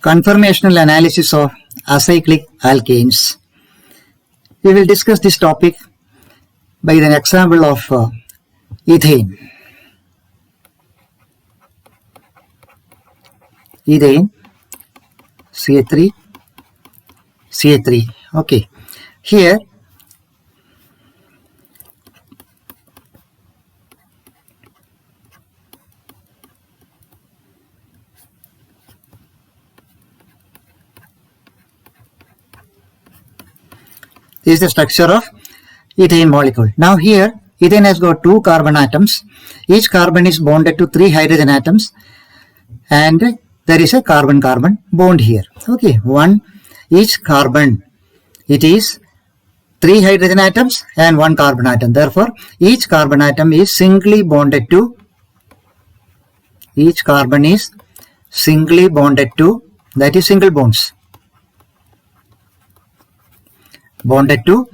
Conformational analysis of acyclic alkanes. We will discuss this topic by the example of ethane. Ethane, CH3. Okay. Here, this is the structure of ethane molecule. Now here, ethane has got two carbon atoms. Each carbon is bonded to three hydrogen atoms, and there is a carbon-carbon bond here. Okay, each carbon, it is three hydrogen atoms and one carbon atom. Therefore, each carbon atom is singly bonded to, that is single bonds. Bonded to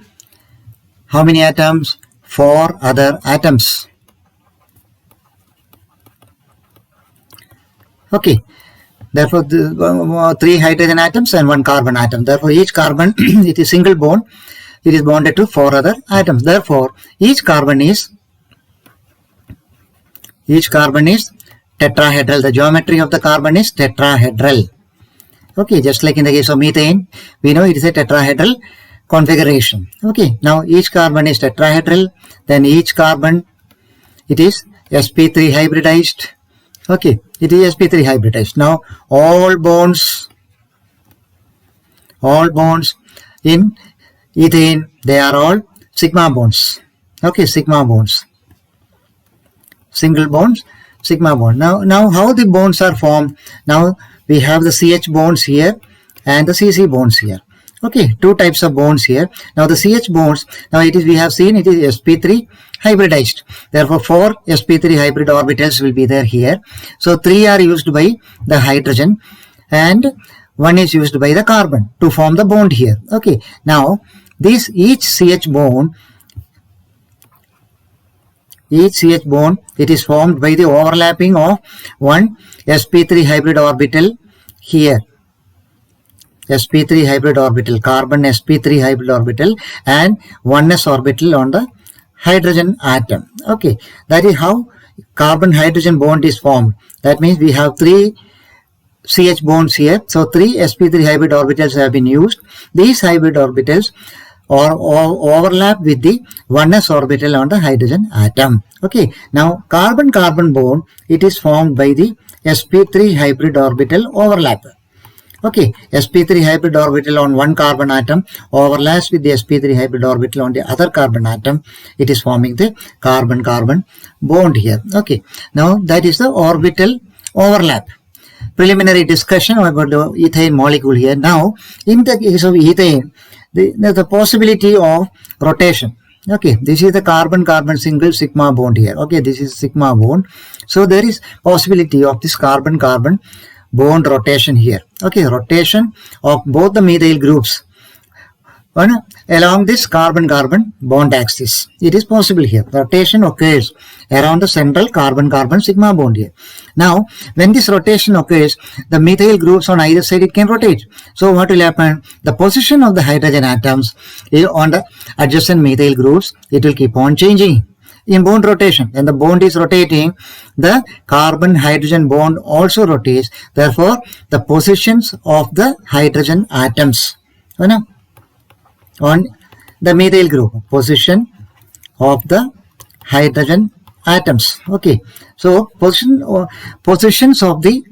how many atoms? 4 other atoms. Okay. Therefore, three hydrogen atoms and one carbon atom. Therefore, each carbon it is single bond. It is bonded to 4 other atoms. Therefore, each carbon is tetrahedral. The geometry of the carbon is tetrahedral. Okay, just like in the case of methane, we know it is a tetrahedral configuration. Okay, now each carbon is tetrahedral, then each carbon, it is sp3 hybridized. Okay, it is sp3 hybridized. Now all bonds in ethane, they are all sigma bonds. Okay, sigma bonds, single bonds, sigma bond. Now how the bonds are formed? Now we have the CH bonds here and the CC bonds here. Okay, two types of bonds here. Now the CH bonds, now we have seen it is sp3 hybridized. Therefore 4 sp3 hybrid orbitals will be there here. So 3 are used by the hydrogen and 1 is used by the carbon to form the bond here. Okay, now each CH bond, it is formed by the overlapping of one sp3 hybrid orbital here. sp3 hybrid orbital, carbon sp3 hybrid orbital, and 1s orbital on the hydrogen atom. Okay, that is how carbon hydrogen bond is formed. That means we have 3 CH bonds here. So 3 sp3 hybrid orbitals have been used. These hybrid orbitals overlap with the 1s orbital on the hydrogen atom. Okay, now carbon-carbon bond, it is formed by the sp3 hybrid orbital overlap. Okay, sp3 hybrid orbital on one carbon atom overlaps with the sp3 hybrid orbital on the other carbon atom. It is forming the carbon-carbon bond here. Okay, now that is the orbital overlap. Preliminary discussion about the ethane molecule here. Now, in the case of ethane, the possibility of rotation. Okay, this is the carbon-carbon single sigma bond here. Okay, this is sigma bond. So there is possibility of this carbon-carbon bond rotation here. Okay, rotation of both the methyl groups along this carbon-carbon bond axis. It is possible here. Rotation occurs around the central carbon-carbon sigma bond here. Now, when this rotation occurs, the methyl groups on either side, it can rotate. So what will happen? The position of the hydrogen atoms on the adjacent methyl groups, it will keep on changing. In bond rotation, when the bond is rotating, the carbon-hydrogen bond also rotates. Therefore, the positions of the hydrogen atoms on the methyl group, position of the hydrogen atoms. Okay, so positions of the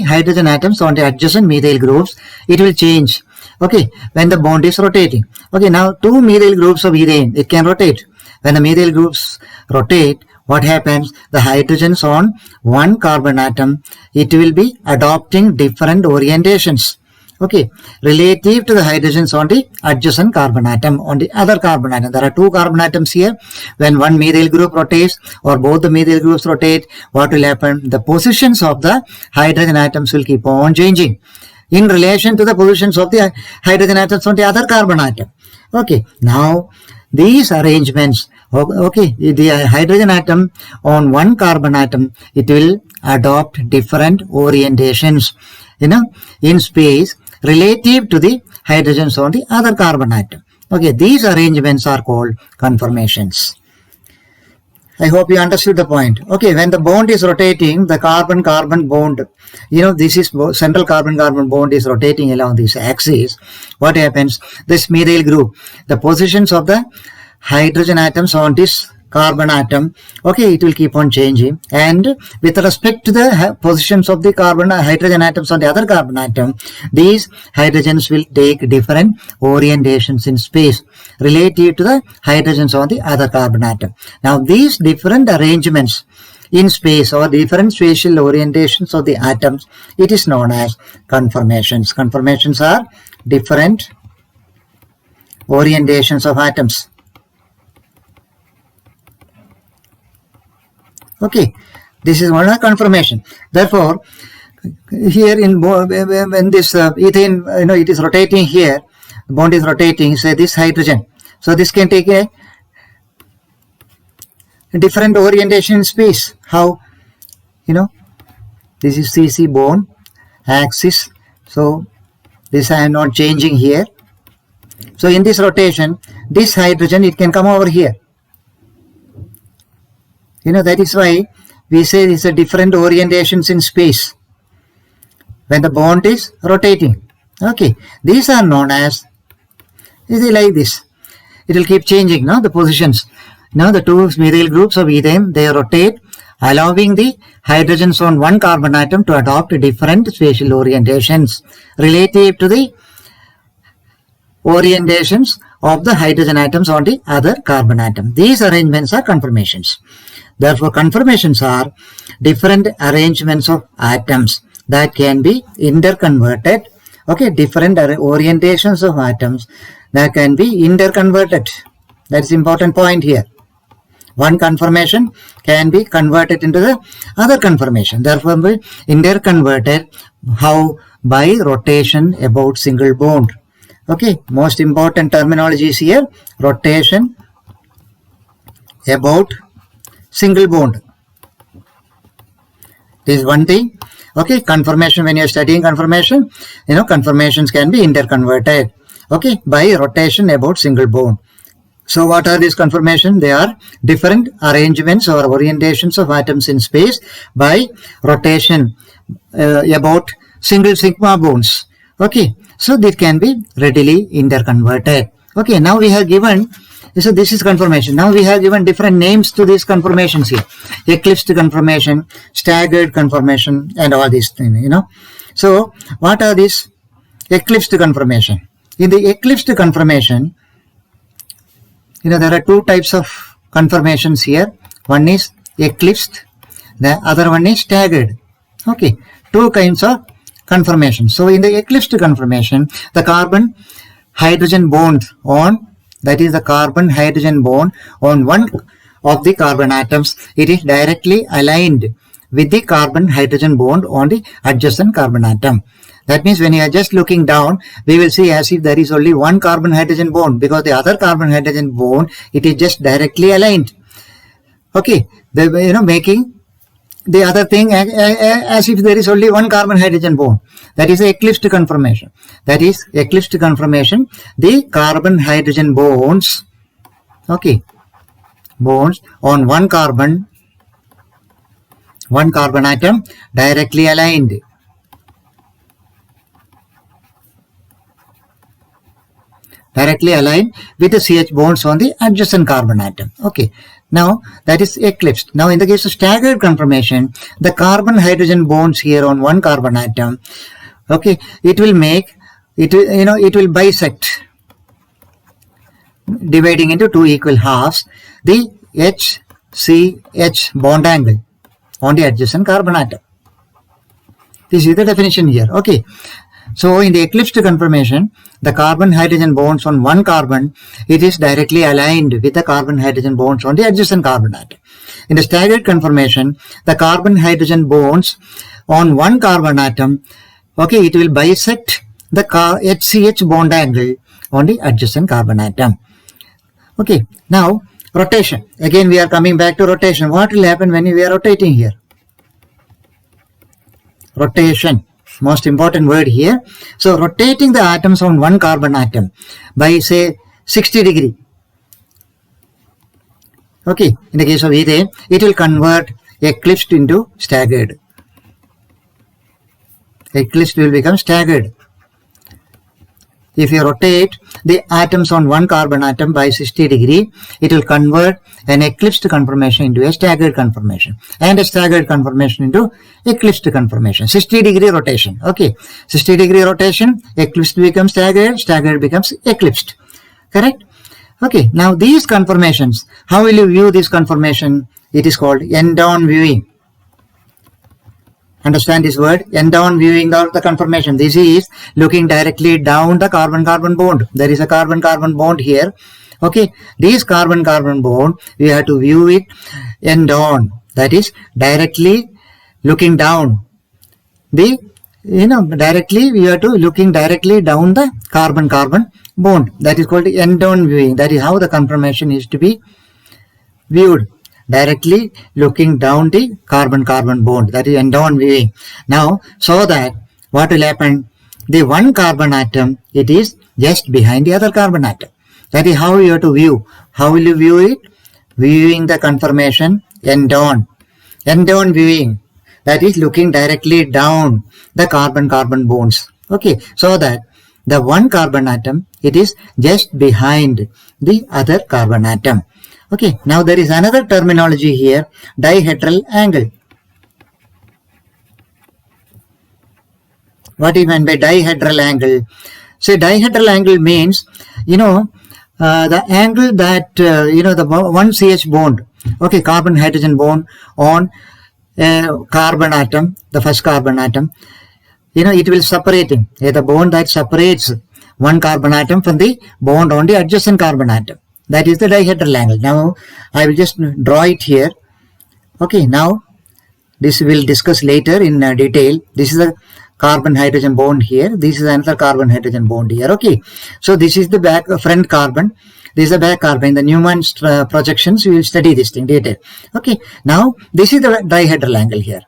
hydrogen atoms on the adjacent methyl groups, it will change. Okay, when the bond is rotating. Okay, now 2 methyl groups of ethane, it can rotate. When the methyl groups rotate, what happens? The hydrogens on one carbon atom, it will be adopting different orientations. Okay, relative to the hydrogens on the adjacent carbon atom, on the other carbon atom. There are 2 carbon atoms here. When one methyl group rotates or both the methyl groups rotate, what will happen? The positions of the hydrogen atoms will keep on changing in relation to the positions of the hydrogen atoms on the other carbon atom. Okay, now these arrangements, okay, the hydrogen atom on one carbon atom, it will adopt different orientations, in space relative to the hydrogens on the other carbon atom. Okay, these arrangements are called conformations. I hope you understood the point. Okay, when the bond is rotating, the carbon-carbon bond, this is central carbon-carbon bond is rotating along this axis. What happens? This methyl group, the positions of the hydrogen atoms on this carbon atom, okay, it will keep on changing, and with respect to the positions of the hydrogen atoms on the other carbon atom, these hydrogens will take different orientations in space relative to the hydrogens on the other carbon atom. Now these different arrangements in space or different spatial orientations of the atoms, it is known as conformations. Conformations are different orientations of atoms. Okay, this is one conformation. Therefore, here when this ethane, it is rotating here, the bond is rotating, say this hydrogen. So this can take a different orientation in space. How? This is CC bond axis. So this I am not changing here. So in this rotation, this hydrogen, it can come over here. That is why we say it's a different orientations in space when the bond is rotating. Okay, these are known as, like this. It will keep changing, the positions. Now the two methyl groups of ethane, they rotate, allowing the hydrogens on one carbon atom to adopt different spatial orientations relative to the orientations of the hydrogen atoms on the other carbon atom. These arrangements are conformations. Therefore, conformations are different arrangements of atoms that can be interconverted. Okay, different orientations of atoms that can be interconverted. That's important point here. One conformation can be converted into the other conformation. Therefore, be interconverted. How? By rotation about single bond. Okay, most important terminology is here. Rotation about single bond. This is one thing. Okay, conformation, when you are studying conformation, conformations can be interconverted. Okay, by rotation about single bond. So what are these conformations? They are different arrangements or orientations of atoms in space by rotation about single sigma bonds. Okay, so this can be readily interconverted. Okay, now we have given, so this is conformation. Now we have given different names to these conformations here. Eclipsed conformation, staggered conformation, and all these things, So what are these eclipsed conformation? In the eclipsed conformation, there are two types of conformations here. One is eclipsed, the other one is staggered. Okay, two kinds of conformation. So in the eclipsed conformation, the carbon hydrogen bond on, that is the carbon hydrogen bond on one of the carbon atoms, it is directly aligned with the carbon hydrogen bond on the adjacent carbon atom. That means when you are just looking down, we will see as if there is only one carbon hydrogen bond, because the other carbon hydrogen bond, it is just directly aligned. Okay, making the other thing as if there is only one carbon hydrogen bond. That is the eclipsed conformation. That is eclipsed conformation. The carbon hydrogen bonds, okay, bonds on one carbon atom directly aligned. Directly aligned with the CH bonds on the adjacent carbon atom. Okay, now that is eclipsed. Now in the case of staggered conformation, the carbon hydrogen bonds here on one carbon atom, okay, it will bisect, dividing into two equal halves, the HCH bond angle on the adjacent carbon atom. This is the definition here. Okay. So in the eclipsed conformation, the carbon hydrogen bonds on one carbon, it is directly aligned with the carbon hydrogen bonds on the adjacent carbon atom. In the staggered conformation, the carbon hydrogen bonds on one carbon atom, okay, it will bisect the HCH bond angle on the adjacent carbon atom. Okay, now rotation. Again we are coming back to rotation. What will happen when we are rotating here? rotation, most important word here. So rotating the atoms on one carbon atom by say 60 degree. Okay, in the case of ethane, it will convert eclipsed into staggered. Eclipsed will become staggered. If you rotate the atoms on one carbon atom by 60 degree, it will convert an eclipsed conformation into a staggered conformation, and a staggered conformation into eclipsed conformation. 60 degree rotation. Okay, 60 degree rotation, eclipsed becomes staggered, staggered becomes eclipsed. Correct? Okay, now these conformations, how will you view this conformation? It is called end-on viewing. Understand this word, end-on viewing of the conformation. This is looking directly down the carbon-carbon bond. There is a carbon-carbon bond here. Okay, this carbon-carbon bond, we have to view it end-on. That is directly looking down. Directly we are to looking directly down the carbon-carbon bond. That is called end-on viewing. That is how the conformation is to be viewed. Directly looking down the carbon-carbon bond. That is end-on viewing. Now, so that what will happen? The one carbon atom, it is just behind the other carbon atom. That is how you have to view. How will you view it? Viewing the conformation end-on. End-on viewing. That is looking directly down the carbon-carbon bonds. Okay, so that the one carbon atom, it is just behind the other carbon atom. Okay, now there is another terminology here, dihedral angle. What do you mean by dihedral angle? So dihedral angle means, the angle that, the one CH bond, okay, carbon-hydrogen bond on a carbon atom, the first carbon atom, it will separating, the bond that separates one carbon atom from the bond on the adjacent carbon atom. That is the dihedral angle. Now, I will just draw it here. Okay, now, this we will discuss later in detail. This is a carbon-hydrogen bond here. This is another carbon-hydrogen bond here. Okay, so this is the front carbon. This is the back carbon. In the Newman's projections, we will study this in detail. Okay, now, this is the dihedral angle here.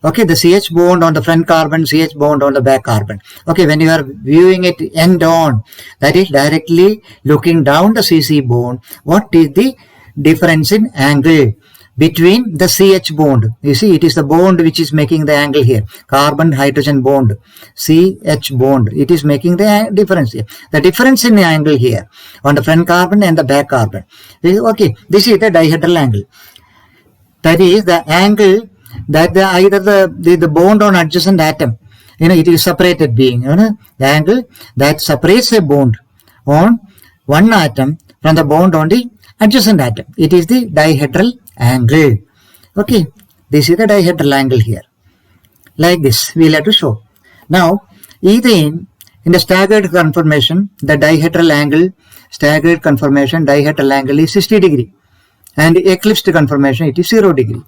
Okay, the CH bond on the front carbon, CH bond on the back carbon. Okay, when you are viewing it end on, that is directly looking down the CC bond, what is the difference in angle between the CH bond? You see, it is the bond which is making the angle here. Carbon-hydrogen bond, CH bond, it is making the difference here. The difference in the angle here on the front carbon and the back carbon. Okay, this is the dihedral angle. That is the angle that either the bond on adjacent atom, it is separated being, the angle that separates a bond on one atom from the bond on the adjacent atom. It is the dihedral angle. Okay, this is the dihedral angle here. Like this, we will have to show. Now, ethane, in the staggered conformation, the dihedral angle, staggered conformation, dihedral angle is 60 degree. And the eclipsed conformation, it is 0 degree.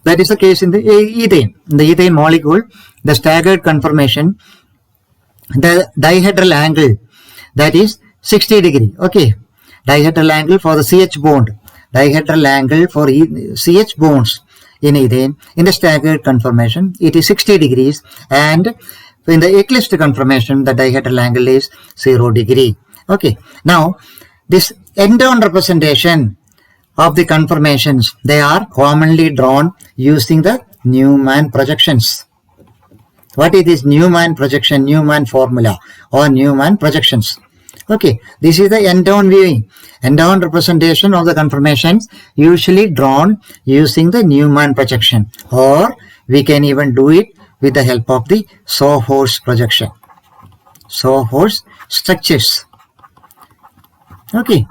That is the case in the ethane. In the ethane molecule, the staggered conformation, the dihedral angle, that is 60 degree. Okay, dihedral angle for the CH bond, dihedral angle for CH bonds in ethane, in the staggered conformation, it is 60 degrees, and in the eclipsed conformation, the dihedral angle is 0 degree. Okay, now this end-on representation of the conformations, they are commonly drawn using the Newman projections. What is this Newman projection, Newman formula or Newman projections? Okay, this is the end-on viewing. End-on representation of the conformations usually drawn using the Newman projection, or we can even do it with the help of the Sawhorse projection. Sawhorse structures. Okay.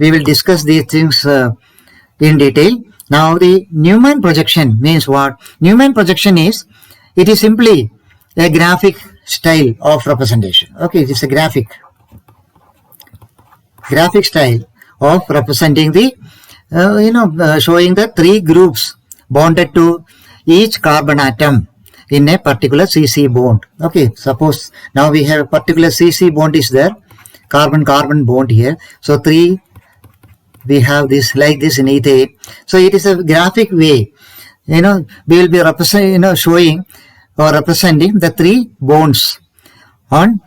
We will discuss these things in detail. Now, the Newman projection means what? Newman projection is, it is simply a graphic style of representation. Okay, it is a graphic style of representing the, showing the three groups bonded to each carbon atom in a particular CC bond. Okay, suppose now we have a particular CC bond is there, carbon-carbon bond here. So, we have this like this in ethane. So it is a graphic way. we will be showing or representing the 3 bonds on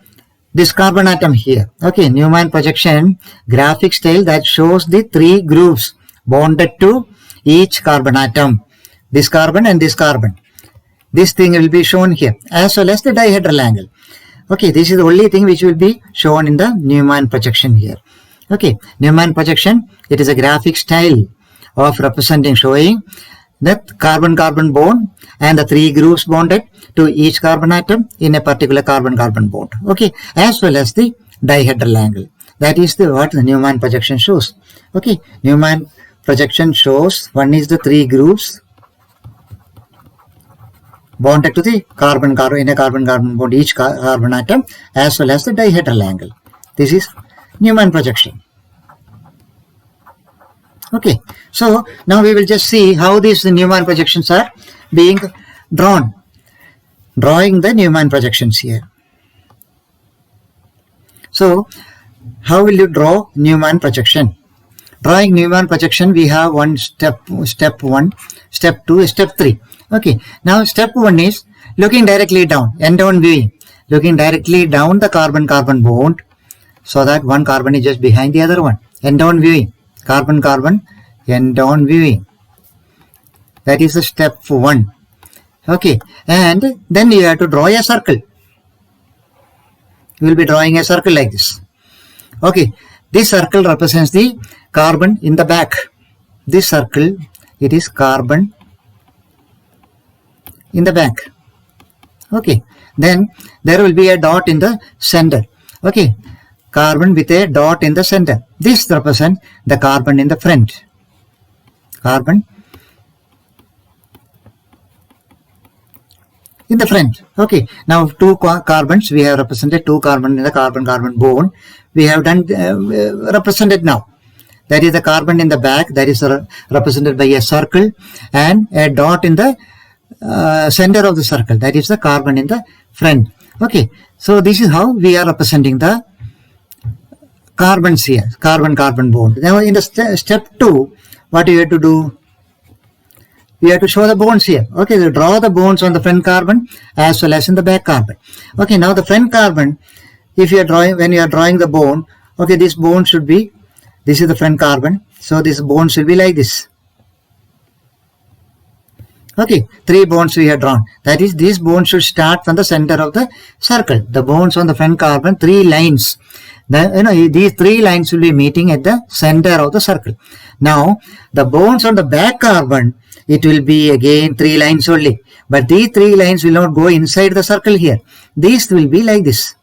this carbon atom here. Okay, Newman projection graphic style that shows the 3 groups bonded to each carbon atom. This carbon and this carbon. This thing will be shown here, as well as the dihedral angle. Okay, this is the only thing which will be shown in the Newman projection here. Okay, Newman projection, it is a graphic style of representing, showing that carbon-carbon bond and the 3 groups bonded to each carbon atom in a particular carbon-carbon bond. Okay, as well as the dihedral angle. That is what the Newman projection shows. Okay, Newman projection shows, one is the 3 groups bonded to the carbon-carbon in a carbon-carbon bond, each carbon atom, as well as the dihedral angle. This is Newman projection. Okay, so now we will just see how these Newman projections are being drawn. Drawing the Newman projections here. So, how will you draw Newman projection? Drawing Newman projection, we have one step 1, step 2, step 3. Okay, now step 1 is looking directly down, end-on viewing, looking directly down the carbon-carbon bond, so that one carbon is just behind the other one. End-on viewing, carbon-carbon, end-on viewing. That is the step 1. Okay, and then you have to draw a circle. You will be drawing a circle like this. Okay, this circle represents the carbon in the back. This circle, it is carbon in the back. Okay, then there will be a dot in the center. Okay, carbon with a dot in the center. This represents the carbon in the front. Carbon in the front. Okay, now 2 carbons, we have represented 2 carbon in the carbon-carbon bond. We have done represented now. That is the carbon in the back, that is represented by a circle, and a dot in the center of the circle, that is the carbon in the front. Okay, so this is how we are representing the carbons here, carbon-carbon bond. Now in the step 2, what you have to do? We have to show the bonds here. Okay, so draw the bonds on the front carbon as well as in the back carbon. Okay, now the front carbon, if you are drawing, when you are drawing the bond, okay, this bond should be, this is the front carbon, so this bond should be like this. Okay, 3 bonds we have drawn. That is, this bond should start from the center of the circle. The bonds on the front carbon, 3 lines. These 3 lines will be meeting at the center of the circle. Now, the bonds on the back carbon, it will be again 3 lines only. But these 3 lines will not go inside the circle here. These will be like this.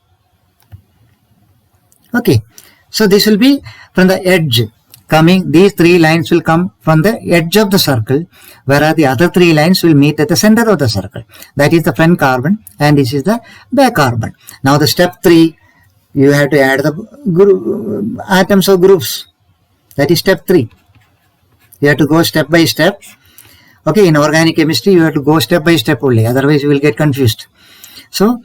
Okay, so this will be from the edge coming. These 3 lines will come from the edge of the circle, whereas the other 3 lines will meet at the center of the circle. That is the front carbon, and this is the back carbon. Now the step 3, you have to add the atoms or groups. That is step 3. You have to go step by step. Okay, in organic chemistry, you have to go step by step only. Otherwise, you will get confused. So,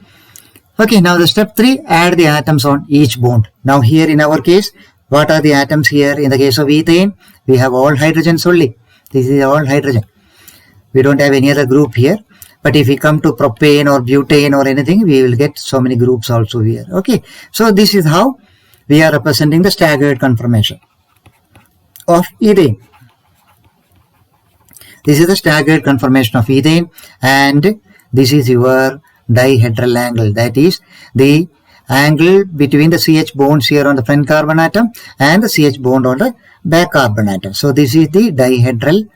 okay, now the step 3, add the atoms on each bond. Now here in our case, what are the atoms here? In the case of ethane, we have all hydrogens only. This is all hydrogen. We don't have any other group here. But if we come to propane or butane or anything, we will get so many groups also here. Okay, so this is how we are representing the staggered conformation of ethane. This is the staggered conformation of ethane, and this is your dihedral angle. That is the angle between the CH bonds here on the front carbon atom and the CH bond on the back carbon atom. So this is the dihedral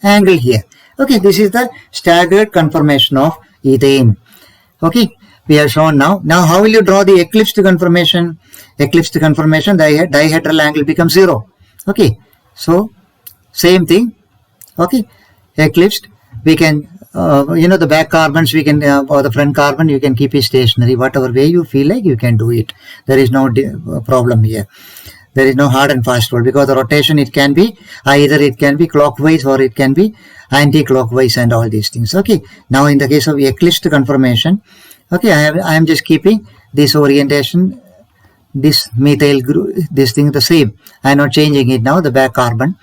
angle here. Okay, this is the staggered conformation of ethane. Okay, we have shown now. Now how will you draw the eclipsed conformation? Eclipsed conformation, the dihedral angle becomes 0. Okay, so same thing. Okay, eclipsed, we can, the back carbons, we can, or the front carbon, you can keep it stationary. Whatever way you feel like, you can do it. There is no problem here. There is no hard and fast rule, because the rotation, it can be, either it can be clockwise or it can be anti-clockwise and all these things. Okay, now in the case of eclipsed conformation, okay, I am just keeping this orientation, this methyl group, this thing the same. I am not changing it now, the back carbon.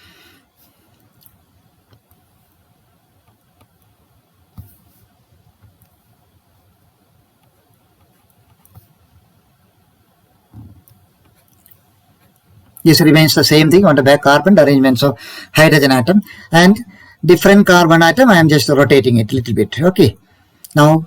This remains the same thing on the back carbon, the arrangements of hydrogen atom, and different carbon atom, I am just rotating it a little bit. Okay. Now,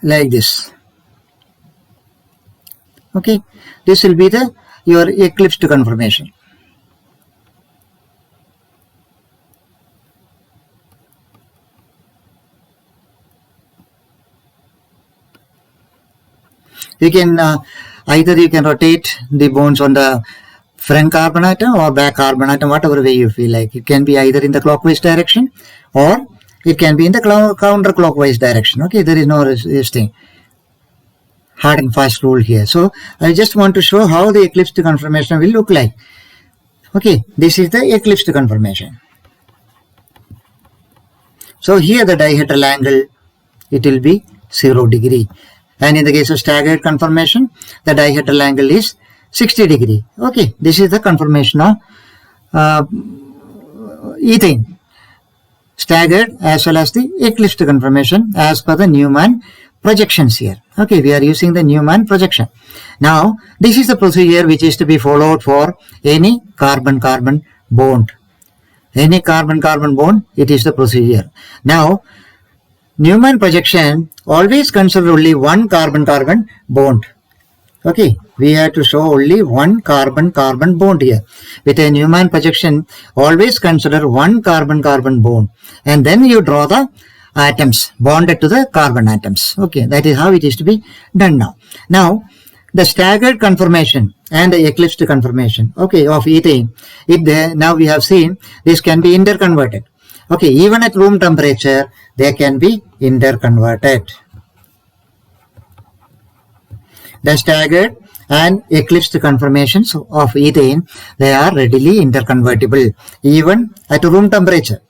like this. Okay, this will be the your eclipsed conformation. You can either you can rotate the bonds on the front carbon atom or back carbon atom, whatever way you feel like. It can be either in the clockwise direction or it can be in the counterclockwise direction. Okay, there is no this thing hard and fast rule here. So I just want to show how the eclipsed conformation will look like. Okay, this is the eclipsed conformation. So here the dihedral angle, it will be 0 degree. And in the case of staggered conformation, the dihedral angle is 60 degree. Okay, this is the conformation of ethane. Staggered as well as the eclipsed conformation as per the Newman projections here. Okay, we are using the Newman projection. Now, this is the procedure which is to be followed for any carbon-carbon bond. Any carbon-carbon bond, it is the procedure. Now, Newman projection always consider only one carbon-carbon bond. Okay, we have to show only one carbon-carbon bond here. With a Newman projection, always consider one carbon-carbon bond. And then you draw the atoms bonded to the carbon atoms. Okay, that is how it is to be done now. Now, the staggered conformation and the eclipsed conformation, okay, of ethane, now we have seen this can be interconverted. Okay, even at room temperature, they can be interconverted. The staggered and eclipsed conformations of ethane, they are readily interconvertible even at room temperature.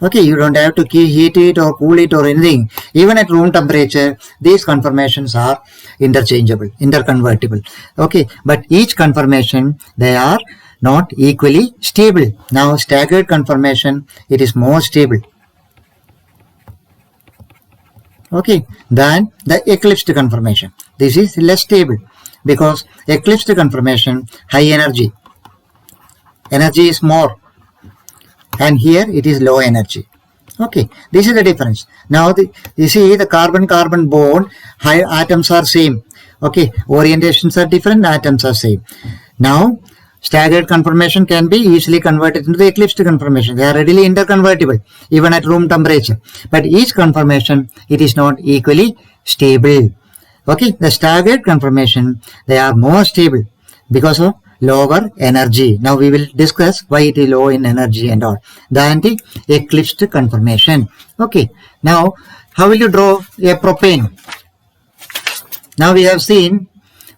Okay, you don't have to heat it or cool it or anything. Even at room temperature, these conformations are interchangeable, interconvertible. Okay, but each conformation, they are not equally stable. Now, staggered conformation, it is more stable. Okay, than the eclipsed conformation. This is less stable because eclipsed conformation, high energy. Energy is more. And here it is low energy. Okay, this is the difference. Now, you see the carbon-carbon bond, high atoms are same. Okay, orientations are different, atoms are same. Now, staggered conformation can be easily converted into the eclipsed conformation. They are readily interconvertible even at room temperature. But each conformation, it is not equally stable. Okay, the staggered conformation, they are more stable because of lower energy. Now we will discuss why it is low in energy and all. The anti-eclipsed conformation. Okay, now how will you draw a propane? Now we have seen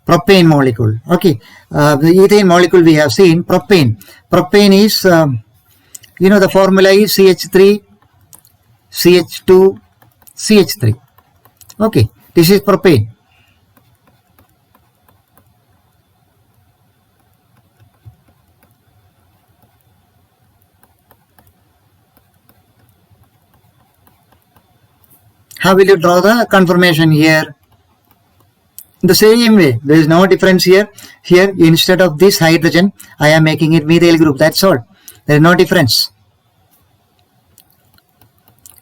propane molecule. Okay, the ethane molecule we have seen propane. Propane is, the formula is CH3, CH2, CH3. Okay, this is propane. How will you draw the conformation here? The same way, there is no difference here. Here, instead of this hydrogen, I am making it methyl group. That's all. There is no difference.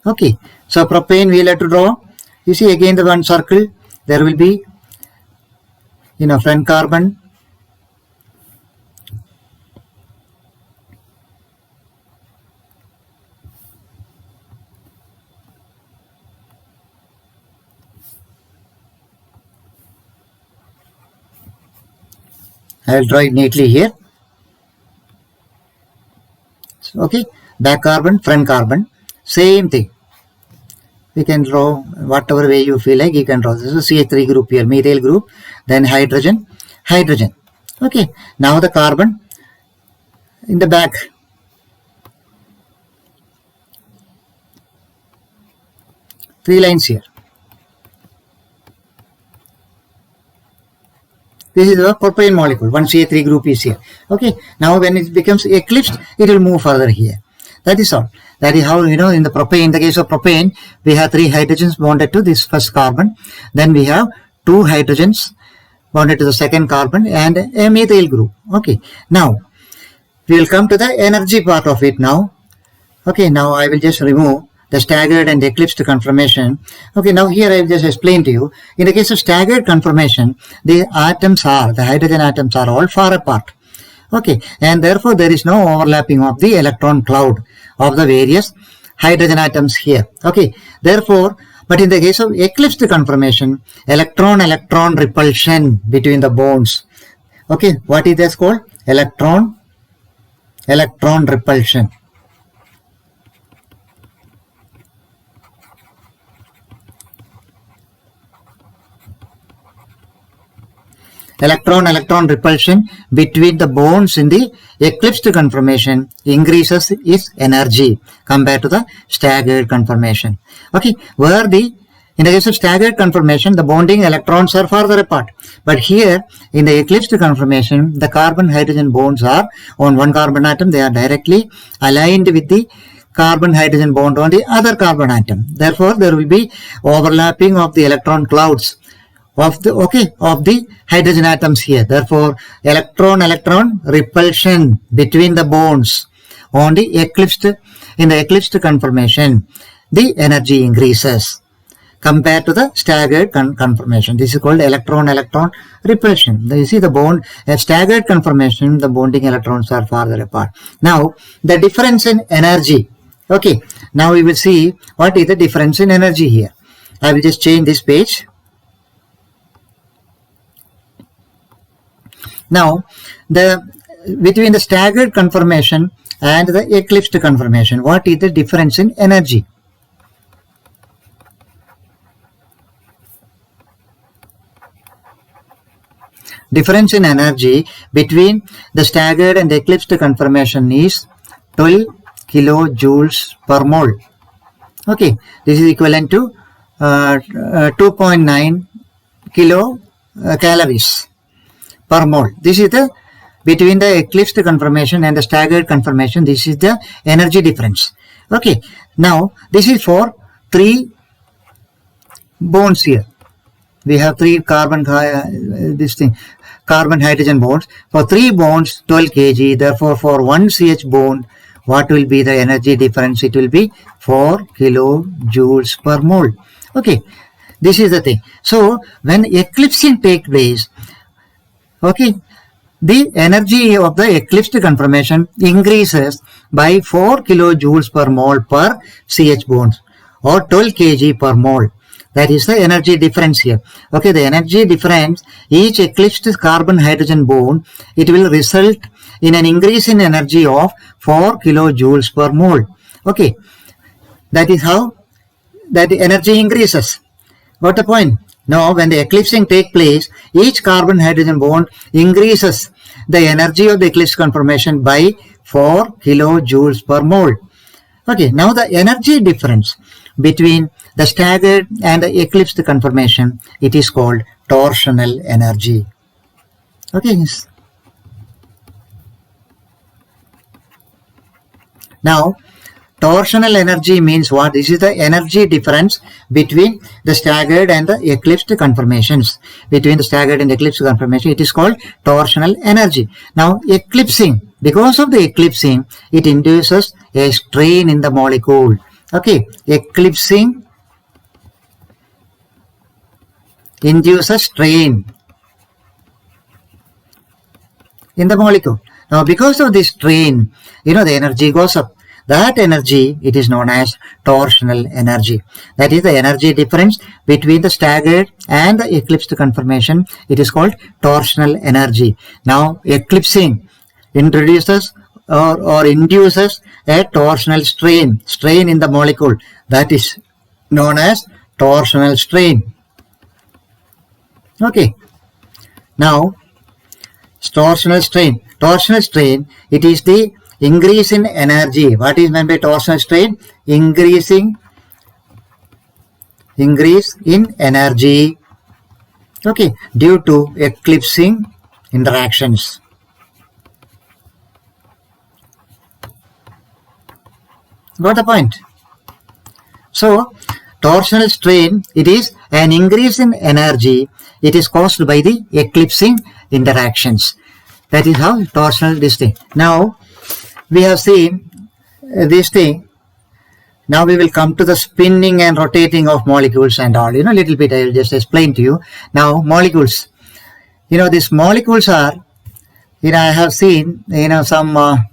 Okay. So, propane we will have to draw. You see again the one circle. There will be, front carbon. I will draw it neatly here. Okay, back carbon, front carbon, same thing. We can draw whatever way you feel like. You can draw. This is CH3 group here, methyl group, then hydrogen, hydrogen. Okay, now the carbon in the back. Three lines here. This is a propane molecule. One CH3 group is here. Okay. Now when it becomes eclipsed, it will move further here. That is all. That is how, in the propane, in the case of propane, we have 3 hydrogens bonded to this first carbon. Then we have 2 hydrogens bonded to the second carbon and a methyl group. Okay. Now, we will come to the energy part of it now. Okay. Now, I will just remove the staggered and eclipsed conformation. Okay. Now, here I will just explain to you. In the case of staggered conformation, the hydrogen atoms are all far apart. Okay, and therefore there is no overlapping of the electron cloud of the various hydrogen atoms here. Okay, therefore, but in the case of eclipsed conformation, electron-electron repulsion between the bonds. Okay, what is this called? Electron-electron repulsion. Electron-electron repulsion between the bonds in the eclipsed conformation increases its energy compared to the staggered conformation. Okay, in the case of staggered conformation, the bonding electrons are farther apart. But here, in the eclipsed conformation, the carbon-hydrogen bonds are on one carbon atom. They are directly aligned with the carbon-hydrogen bond on the other carbon atom. Therefore, there will be overlapping of the electron clouds of the hydrogen atoms here. Therefore, electron-electron repulsion between the bonds in the eclipsed conformation, the energy increases compared to the staggered conformation. This is called electron-electron repulsion. You see the bond, a staggered conformation, the bonding electrons are farther apart. Now, the difference in energy. Okay, now we will see what is the difference in energy here. I will just change this page. Now, between the staggered conformation and the eclipsed conformation, what is the difference in energy? Difference in energy between the staggered and eclipsed conformation is 12 kilojoules per mole. Okay, this is equivalent to 2.9 kilocalories per mole. This is the between the eclipsed conformation and the staggered conformation. This is the energy difference. Okay. Now this is for 3 bonds here. We have 3 carbon hydrogen bonds. For 3 bonds, 12 kg. Therefore, for 1 CH bond, what will be the energy difference? It will be 4 kilojoules per mole. Okay. This is the thing. So when eclipsing takes place, okay, the energy of the eclipsed conformation increases by 4 kilojoules per mole per CH bonds or 12 kg per mole. That is the energy difference here. Okay, the energy difference, each eclipsed carbon hydrogen bond, it will result in an increase in energy of 4 kilojoules per mole. Okay, that is how that the energy increases. Got the point? Now, when the eclipsing takes place, each carbon-hydrogen bond increases the energy of the eclipsed conformation by 4 kilojoules per mole. Okay, now the energy difference between the staggered and the eclipsed conformation, it is called torsional energy. Okay. Now, torsional energy means what? This is the energy difference between the staggered and the eclipsed conformations. Between the staggered and eclipsed conformation, it is called torsional energy. Now, eclipsing, because of the eclipsing, it induces a strain in the molecule. Okay, eclipsing induces strain in the molecule. Now, because of this strain, the energy goes up. That energy, it is known as torsional energy. That is the energy difference between the staggered and the eclipsed conformation. It is called torsional energy. Now, eclipsing introduces or induces a torsional strain in the molecule. That is known as torsional strain. Okay. Now, torsional strain. Torsional strain, it is the increase in energy. What is meant by torsional strain? Increase in energy Okay, due to eclipsing interactions. Got the point? So, torsional strain, it is an increase in energy. It is caused by the eclipsing interactions. That is how torsional this thing. Now, we have seen this thing. Now we will come to the spinning and rotating of molecules and all. Little bit I will just explain to you. Now, molecules. These molecules are, I have seen, some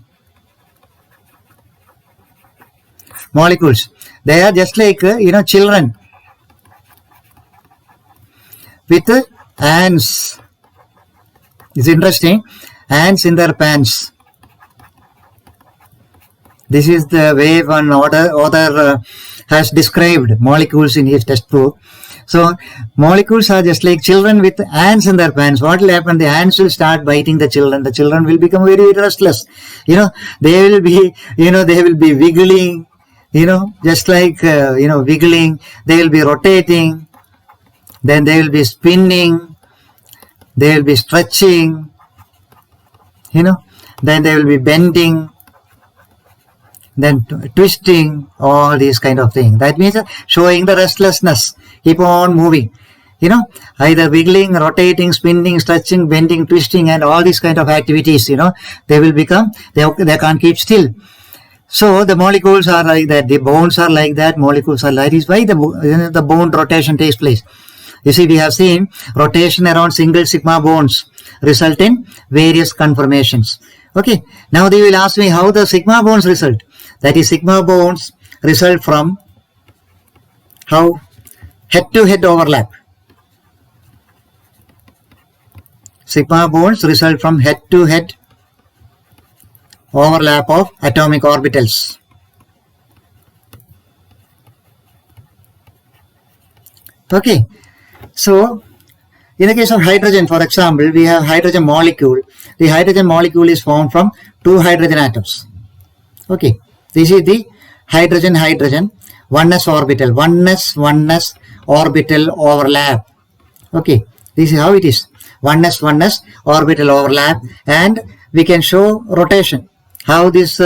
molecules. They are just like, children with ants. It's interesting. Ants in their pants. This is the way one author has described molecules in his textbook. So, molecules are just like children with ants in their pants. What will happen? The ants will start biting the children. The children will become very, very restless. They will be, they will be wiggling, just like, wiggling. They will be rotating. Then they will be spinning. They will be stretching. Then they will be bending. Then twisting, all these kind of things. That means showing the restlessness. Keep on moving. Either wiggling, rotating, spinning, stretching, bending, twisting, and all these kind of activities, they will become, they can't keep still. So the molecules are like that. The bones are like that. Molecules are like this. Why the bone rotation takes place? You see, we have seen rotation around single sigma bonds result in various conformations. Okay. Now they will ask me how the sigma bonds result. That is, sigma bonds result from how head-to-head overlap. Sigma bonds result from head-to-head overlap of atomic orbitals. Okay. So, in the case of hydrogen, for example, we have hydrogen molecule. The hydrogen molecule is formed from two hydrogen atoms. Okay. This is the hydrogen-hydrogen oneness orbital. Oneness orbital overlap. Okay. This is how it is. Oneness orbital overlap. And we can show rotation. How this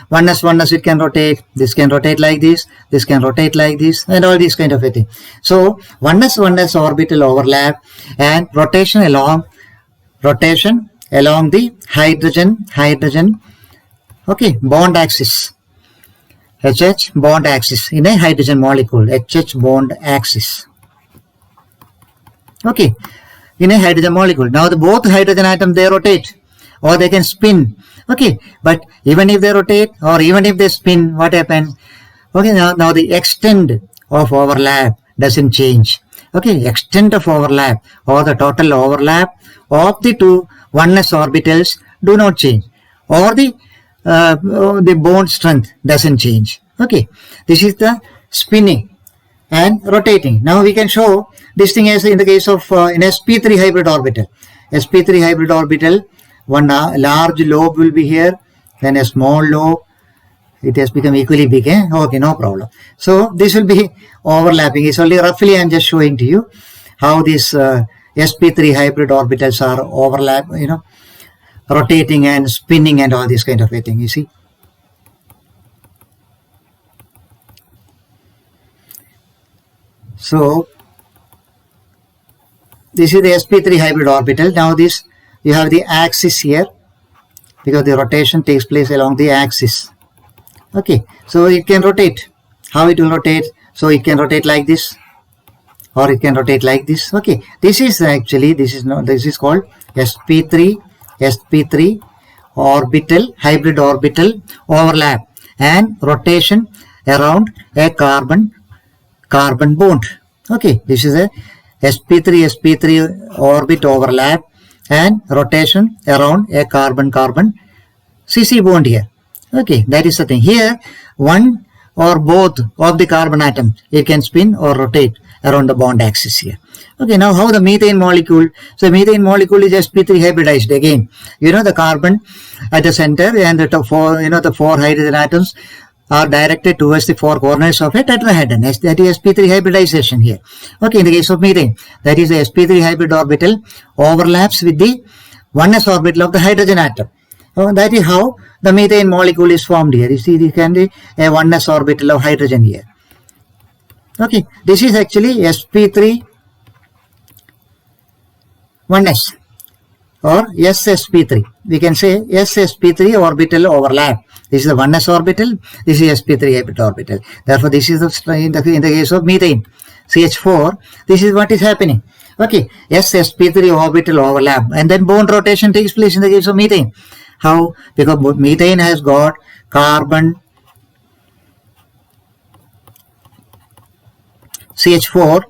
oneness it can rotate. This can rotate like this. This can rotate like this. And all these kind of a thing. So, oneness orbital overlap and rotation along the hydrogen okay, bond axis. HH bond axis in a hydrogen molecule. HH bond axis. Okay. In a hydrogen molecule. Now both hydrogen atoms, they rotate or they can spin. Okay. But even if they rotate or even if they spin, what happens? Okay. Now the extent of overlap doesn't change. Okay. Extent of overlap or the total overlap of the two oneness orbitals do not change. Or the bond strength doesn't change. Okay. This is the spinning and rotating. Now we can show this thing as in the case of in sp3 hybrid orbital. sp3 hybrid orbital, one large lobe will be here, then a small lobe. It has become equally big. Okay, no problem. So this will be overlapping. It's only roughly I'm just showing to you how these sp3 hybrid orbitals are overlap, rotating and spinning and all this kind of a thing, you see. So, this is the sp3 hybrid orbital. Now this, you have the axis here because the rotation takes place along the axis. Okay, so it can rotate. How it will rotate? So it can rotate like this or it can rotate like this. Okay, this is actually, this is called sp3 orbital, hybrid orbital overlap and rotation around a carbon bond. Okay, this is a sp3 orbit overlap and rotation around a carbon CC bond here. Okay, that is the thing. Here, one or both of the carbon atoms, it can spin or rotate around the bond axis here. Okay, now how the methane molecule? So methane molecule is sp3 hybridized again. The carbon at the center and the four hydrogen atoms are directed towards the four corners of a tetrahedron. That is sp3 hybridization here. Okay, in the case of methane, that is the sp3 hybrid orbital overlaps with the 1s orbital of the hydrogen atom. That is how the methane molecule is formed here. You see, this can be a 1s orbital of hydrogen here. Okay, this is actually sp3 1s or ssp3. We can say ssp3 orbital overlap. This is the 1s orbital, this is sp3 hybrid orbital. Therefore, this is in the case of methane, CH4, this is what is happening. Okay, sp3 orbital overlap, and then bond rotation takes place in the case of methane. How? Because methane has got carbon CH4.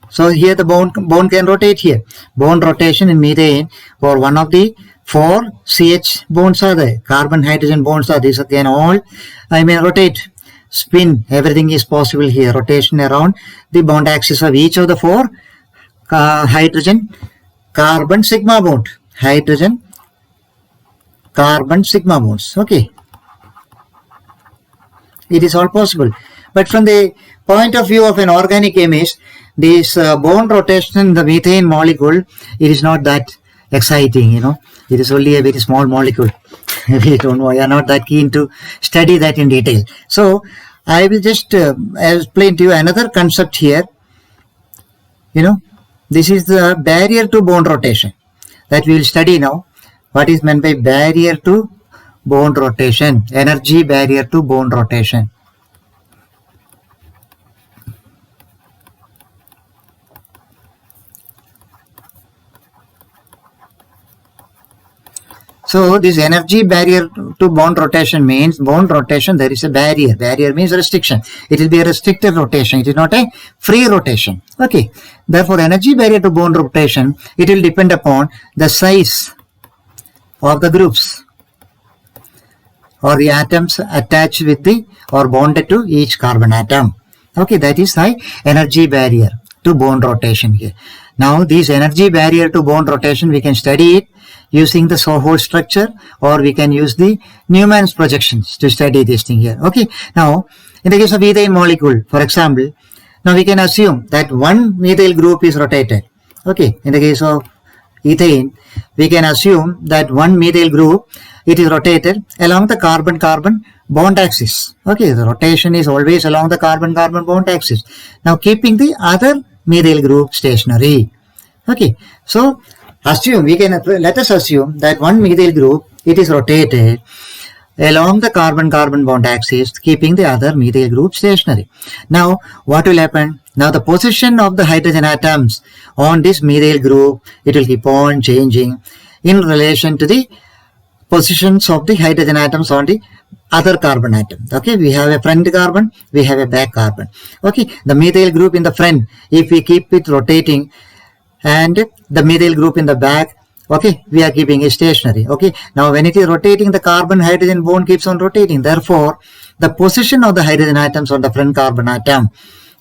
So here the bond can rotate here. Bond rotation in methane for one of the 4 CH bonds are there. Carbon hydrogen bonds are these can all rotate, spin, everything is possible here. Rotation around the bond axis of each of the 4 hydrogen carbon sigma bond. Hydrogen carbon sigma bonds. Okay. It is all possible. But from the point of view of an organic chemist, this bond rotation in the methane molecule, it is not that exciting, It is only a very small molecule. We are not that keen to study that in detail. So, I will just explain to you another concept here. This is the barrier to bond rotation that we will study now. What is meant by barrier to bond rotation? Energy barrier to bond rotation. So this energy barrier to bond rotation means bond rotation there is a barrier. Barrier means restriction. It will be a restricted rotation. It is not a free rotation. Okay. Therefore energy barrier to bond rotation, it will depend upon the size of the groups or the atoms attached with the or bonded to each carbon atom. Okay, that is the energy barrier to bond rotation here. Now this energy barrier to bond rotation we can study it using the hole structure, or we can use the Newman's projections to study this thing here. Okay. Now in the case of ethane molecule, for example, now we can assume that one methyl group is rotated. Okay. In the case of ethane, we can assume that one methyl group, it is rotated along the carbon-carbon bond axis. Okay, the rotation is always along the carbon-carbon bond axis. Now keeping the other methyl group stationary. Okay, so let us assume that one methyl group, it is rotated along the carbon-carbon bond axis, keeping the other methyl group stationary. Now what will happen? Now the position of the hydrogen atoms on this methyl group, it will keep on changing in relation to the positions of the hydrogen atoms on the other carbon atom. Okay, we have a front carbon, we have a back carbon. Okay, the methyl group in the front, if we keep it rotating, and the methyl group in the back, okay, we are keeping it stationary. Okay, now when it is rotating, the carbon hydrogen bond keeps on rotating. Therefore, the position of the hydrogen atoms on the front carbon atom,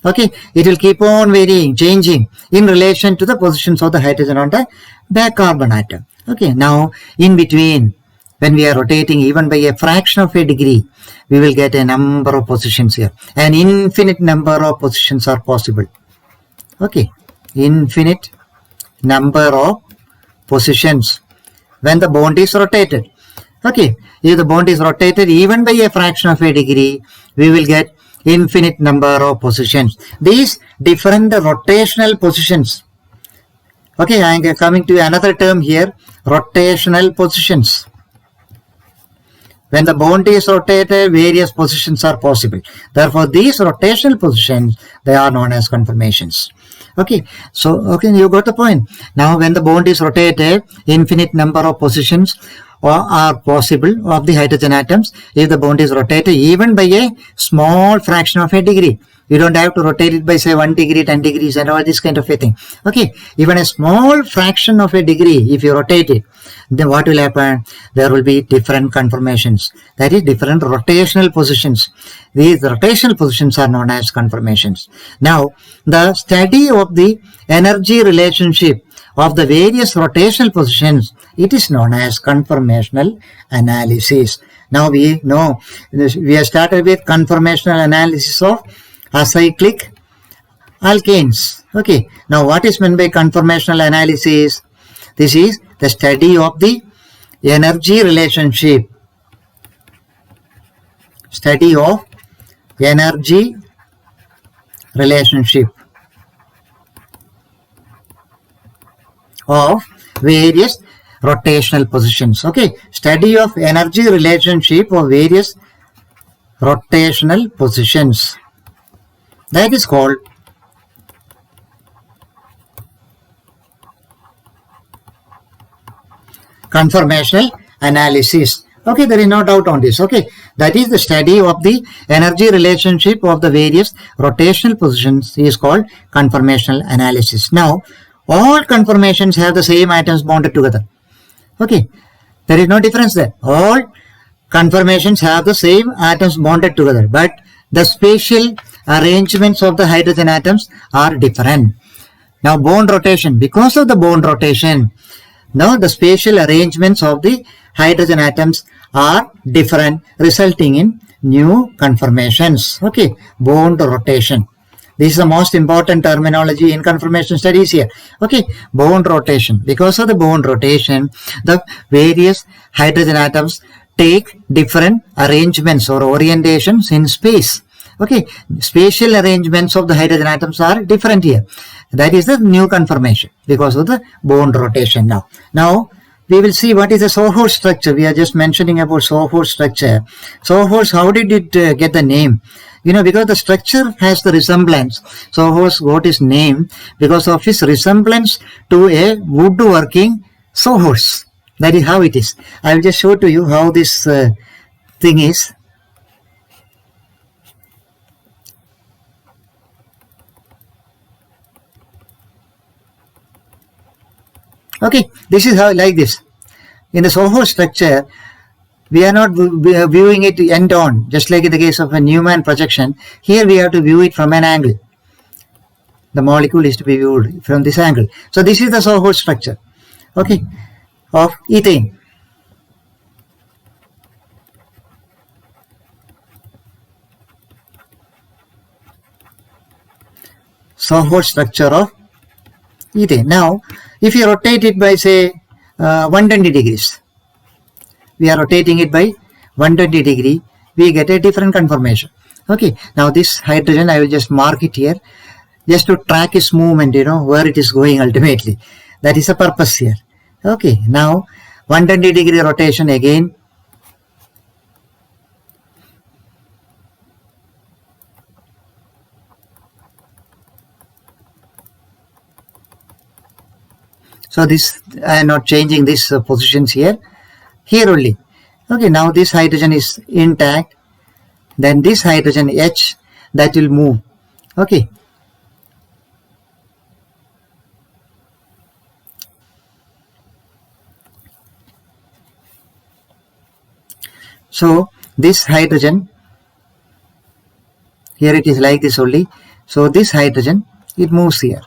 okay, it will keep on varying, changing in relation to the positions of the hydrogen on the back carbon atom. Okay, now in between, when we are rotating even by a fraction of a degree, we will get a number of positions here. An infinite number of positions are possible. Okay, infinite number of positions when the bond is rotated. Okay, if the bond is rotated even by a fraction of a degree, we will get infinite number of positions. These different rotational positions. Okay, I am coming to another term here, rotational positions. When the bond is rotated, various positions are possible. Therefore, these rotational positions, they are known as conformations. Okay, so okay, you got the point. Now, when the bond is rotated, infinite number of positions are possible of the hydrogen atoms if the bond is rotated even by a small fraction of a degree. You don't have to rotate it by say 1 degree, 10 degrees and all this kind of a thing. Okay, even a small fraction of a degree, if you rotate it, then what will happen? There will be different conformations. That is different rotational positions. These rotational positions are known as conformations. Now, the study of the energy relationship of the various rotational positions, it is known as conformational analysis. Now we know we have started with conformational analysis of acyclic alkanes. Okay, now what is meant by conformational analysis? This is the study of the energy relationship. Study of energy relationship of various rotational positions. Okay, study of energy relationship of various rotational positions. That is called conformational analysis. Okay, there is no doubt on this. Okay, that is the study of the energy relationship of the various rotational positions is called conformational analysis. Now, all conformations have the same atoms bonded together. Okay, there is no difference there. All conformations have the same atoms bonded together, but the spatial arrangements of the hydrogen atoms are different. Now, bond rotation, because of the bond rotation, now the spatial arrangements of the hydrogen atoms are different, resulting in new conformations. Okay, bond rotation. This is the most important terminology in conformation studies here. Okay, bond rotation. Because of the bond rotation, the various hydrogen atoms take different arrangements or orientations in space. Okay, spatial arrangements of the hydrogen atoms are different here. That is the new conformation because of the bond rotation now. Now, we will see what is the Sohor structure. We are just mentioning about Sohor structure. Sohor, how did it get the name? You know, because the structure has the resemblance. Sohor got his name because of his resemblance to a woodworking sawhorse. That is how it is. I will just show to you how this thing is. Okay, this is how, like this. In the Sohor structure, we are not viewing it end on, just like in the case of a Newman projection. Here we have to view it from an angle. The molecule is to be viewed from this angle. So this is the Sohor structure, okay, of ethane. Sohor structure of ethane. Now, if you rotate it by say 120 degrees, we are rotating it by 120 degree, we get a different conformation. Okay, now this hydrogen, I will just mark it here, just to track its movement, you know, where it is going ultimately. That is the purpose here. Okay, now 120 degree rotation again. So this, I am not changing these positions here. Here only. Okay, now this hydrogen is intact. Then this hydrogen H, that will move. Okay. So this hydrogen, here it is like this only. So this hydrogen, it moves here.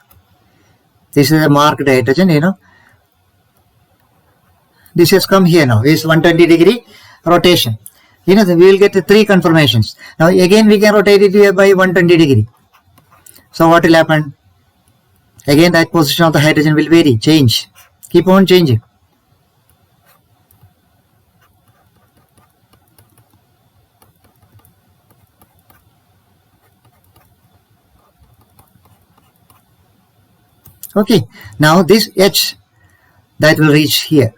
This is a marked hydrogen, you know. This has come here now. This is 120 degree rotation. You know, we will get the three conformations. Now again we can rotate it here by 120 degree. So what will happen? Again that position of the hydrogen will vary, change. Keep on changing. Okay, now this H, that will reach here.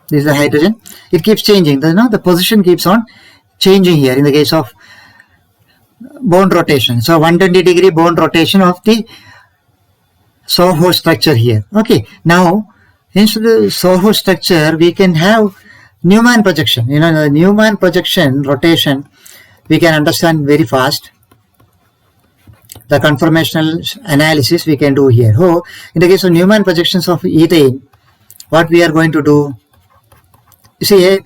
This is the hydrogen. It keeps changing. The position keeps on changing here in the case of bond rotation. So 120 degree bond rotation of the Sohor structure here. Okay, now instead of the Sohor structure, we can have Newman projection. You know, the Newman projection rotation, we can understand very fast. The conformational analysis we can do here. So, in the case of Newman projections of ethane, what we are going to do, you see a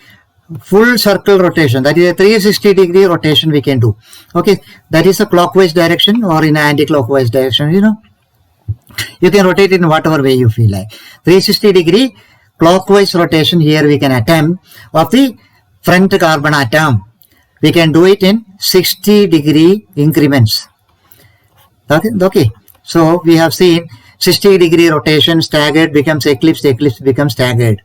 full circle rotation, that is a 360 degree rotation we can do. Okay, that is a clockwise direction or in an anti-clockwise direction, you know. You can rotate it in whatever way you feel like. 360-degree clockwise rotation here we can attempt of the front carbon atom. We can do it in 60-degree increments. Okay. So we have seen 60-degree rotation, staggered becomes eclipsed, eclipsed becomes staggered.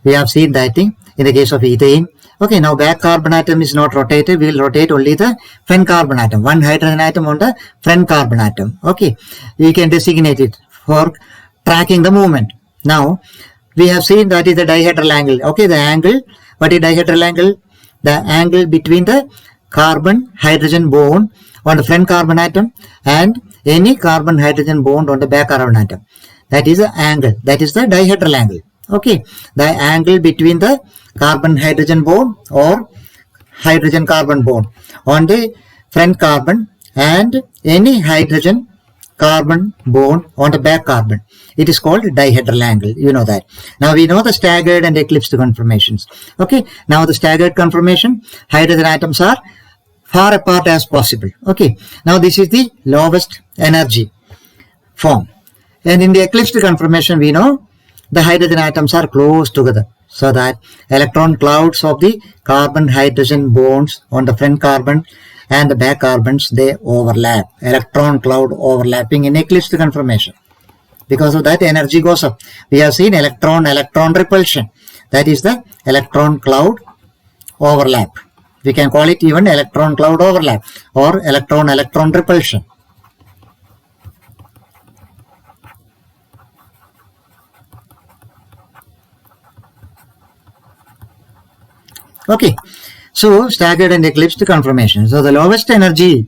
We have seen that thing in the case of ethane. Okay, now back carbon atom is not rotated. We will rotate only the front carbon atom. One hydrogen atom on the front carbon atom. Okay, we can designate it for tracking the movement. Now, we have seen that is the dihedral angle. Okay, the angle. What is dihedral angle? The angle between the carbon hydrogen bond on the front carbon atom and any carbon hydrogen bond on the back carbon atom. That is the angle. That is the dihedral angle. Okay, the angle between the carbon hydrogen bond or hydrogen carbon bond on the front carbon and any hydrogen carbon bond on the back carbon. It is called dihedral angle. You know that. Now we know the staggered and eclipsed conformations. Okay, now the staggered conformation, hydrogen atoms are far apart as possible. Okay, now this is the lowest energy form. And in the eclipsed conformation, we know the hydrogen atoms are close together, so that electron clouds of the carbon hydrogen bonds on the front carbon and the back carbons, they overlap. Electron cloud overlapping in eclipsed conformation. Because of that, energy goes up. We have seen electron repulsion. That is the electron cloud overlap. We can call it even electron cloud overlap or electron repulsion. Okay, so staggered and eclipsed conformation. So the lowest energy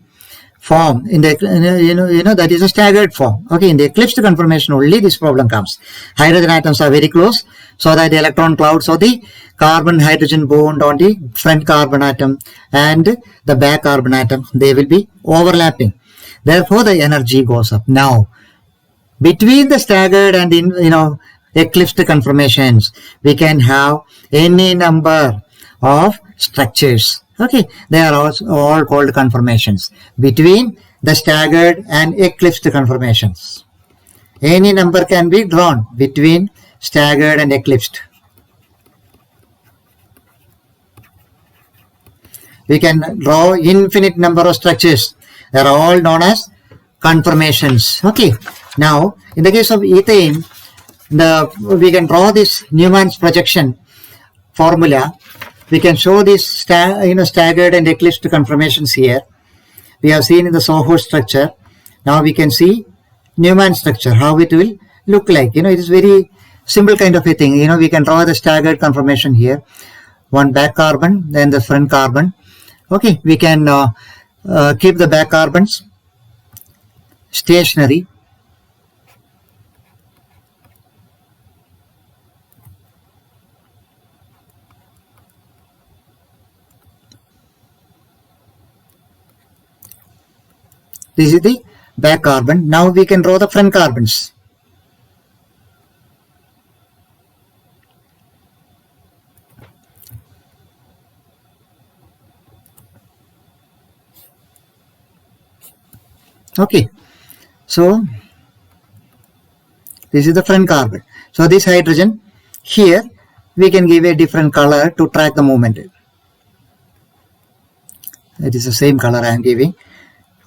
form in the that is a staggered form. Okay, in the eclipsed conformation only this problem comes. Hydrogen atoms are very close, so that the electron clouds of the carbon hydrogen bond on the front carbon atom and the back carbon atom, they will be overlapping. Therefore, the energy goes up. Now, between the staggered and eclipsed conformations, we can have any number of structures. Okay, they are all called conformations between the staggered and eclipsed conformations. Any number can be drawn between staggered and eclipsed. We can draw infinite number of structures. They are all known as conformations. Okay, now in the case of ethane, we can draw this Newman's projection formula. We can show this staggered and eclipsed conformations here. We have seen in the Soho structure. Now we can see Newman structure, how it will look like. It is very simple kind of a thing. We can draw the staggered conformation here. One back carbon, then the front carbon. Okay, we can keep the back carbons stationary. This is the back carbon. Now we can draw the front carbons. Okay, so this is the front carbon. So this hydrogen here, we can give a different color to track the movement. It is the same color I am giving.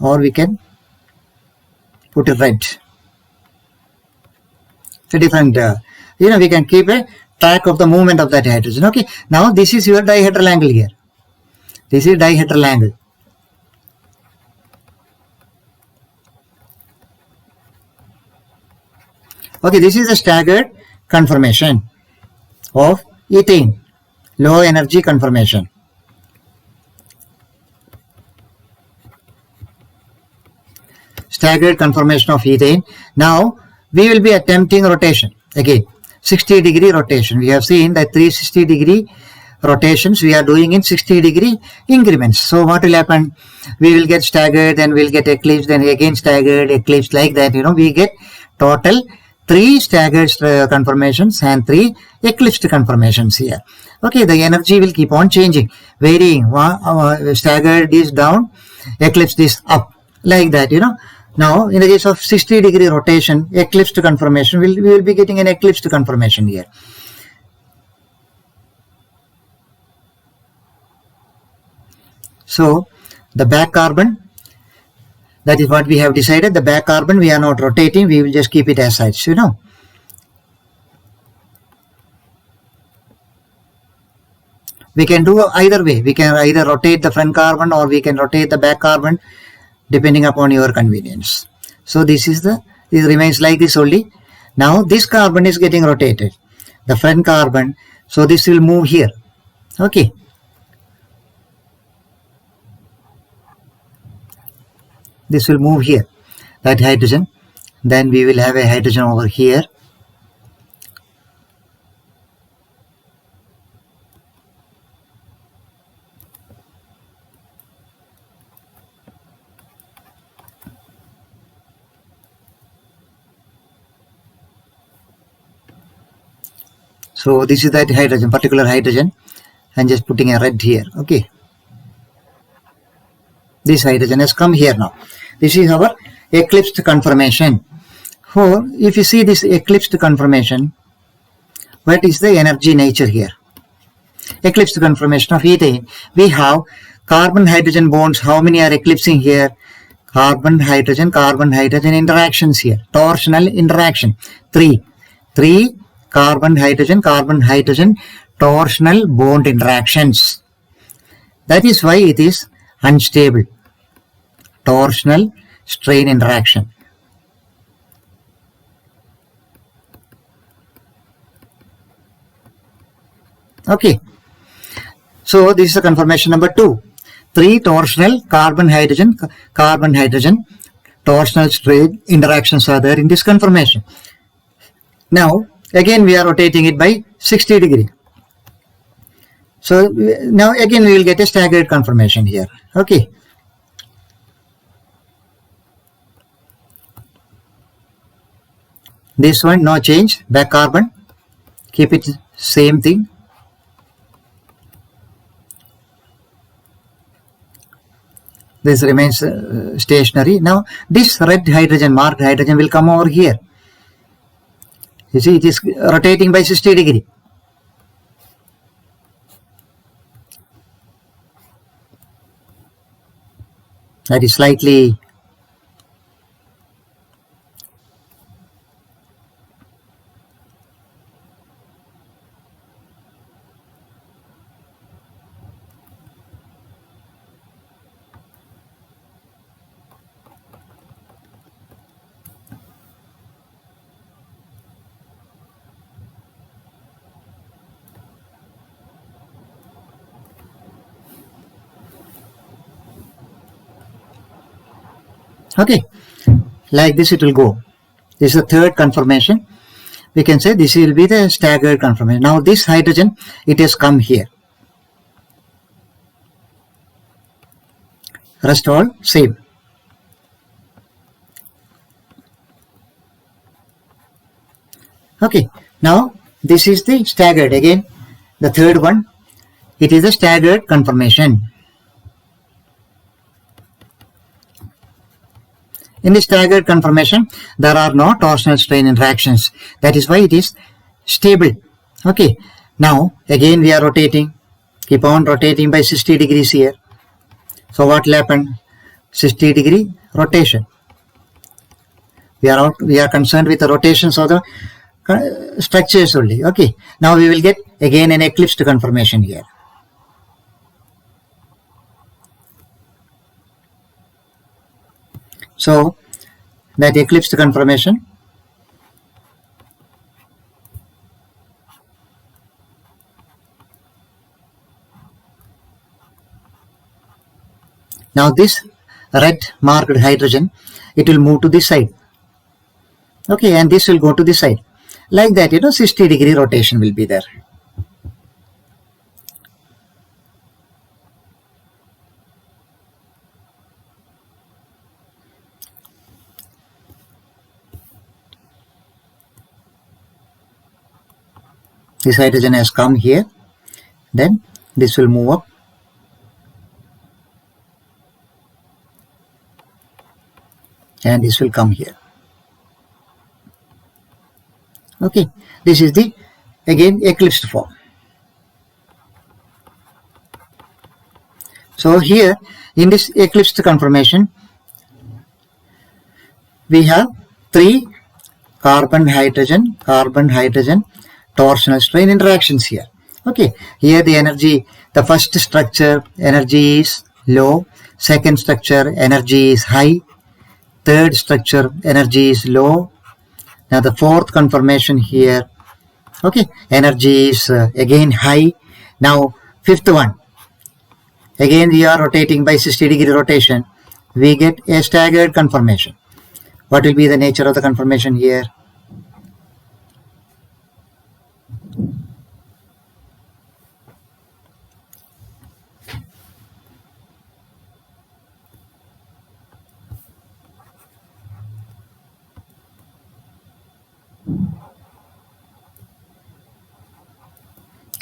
Or we can put it red. It's a different, we can keep a track of the movement of that hydrogen. Okay, now this is your dihedral angle here. This is dihedral angle. Okay, this is a staggered conformation of ethane, low energy conformation. Staggered conformation of ethane. Now we will be attempting rotation again, 60-degree rotation. We have seen that 360-degree rotations we are doing in 60-degree increments. So what will happen? We will get staggered, then we'll get eclipsed, then again staggered, eclipsed, like that. We get total 3 staggered conformations and 3 eclipsed conformations here. Okay, the energy will keep on changing, varying. Staggered is down, eclipsed is up, like that. Now, in the case of 60-degree rotation, eclipsed conformation, we will be getting an eclipsed conformation here. So, the back carbon, that is what we have decided. The back carbon, we are not rotating. We will just keep it as such, you know. We can do either way. We can either rotate the front carbon or we can rotate the back carbon depending upon your convenience. So this remains like this only. Now this carbon is getting rotated. The front carbon. So this will move here. Okay. This will move here. That hydrogen. Then we will have a hydrogen over here. So this is that hydrogen, particular hydrogen, and just putting a red here. Okay. This hydrogen has come here now. This is our eclipsed conformation. So if you see this eclipsed conformation, what is the energy nature here? Eclipsed conformation of ethane. We have carbon-hydrogen bonds. How many are eclipsing here? Carbon-hydrogen interactions here. Torsional interaction. 3 carbon-hydrogen torsional bond interactions. That is why it is unstable. Torsional strain interaction. Okay. So this is the conformation number 2. 3 torsional carbon-hydrogen torsional strain interactions are there in this conformation. Now again we are rotating it by 60 degree. So now again we will get a staggered conformation here. Okay. This one no change. Back carbon. Keep it same thing. This remains stationary. Now this red hydrogen, marked hydrogen, will come over here. You see, it is rotating by 60 degree. That is slightly okay, like this it will go. This is the third conformation. We can say this will be the staggered conformation. Now this hydrogen, it has come here. Rest all same. Okay, now this is the staggered. Again, the third one, it is a staggered conformation. In the staggered conformation, there are no torsional strain interactions. That is why it is stable. Okay. Now, again we are rotating. Keep on rotating by 60 degrees here. So what will happen? 60 degree rotation. We are concerned with the rotations of the structures only. Okay. Now we will get again an eclipsed conformation here. So that eclipsed conformation, now this red marked hydrogen, it will move to this side. Okay, and this will go to this side. Like that, 60 degree rotation will be there. This hydrogen has come here, then this will move up. and this will come here. Okay, this is the again eclipsed form. So here in this eclipsed conformation we have 3 carbon hydrogen torsional strain interactions here. Okay, here the energy, the first structure energy is low, second structure energy is high, third structure energy is low. Now the fourth conformation here, okay, energy is again high. Now fifth one, again we are rotating by 60-degree rotation, we get a staggered conformation. What will be the nature of the conformation here?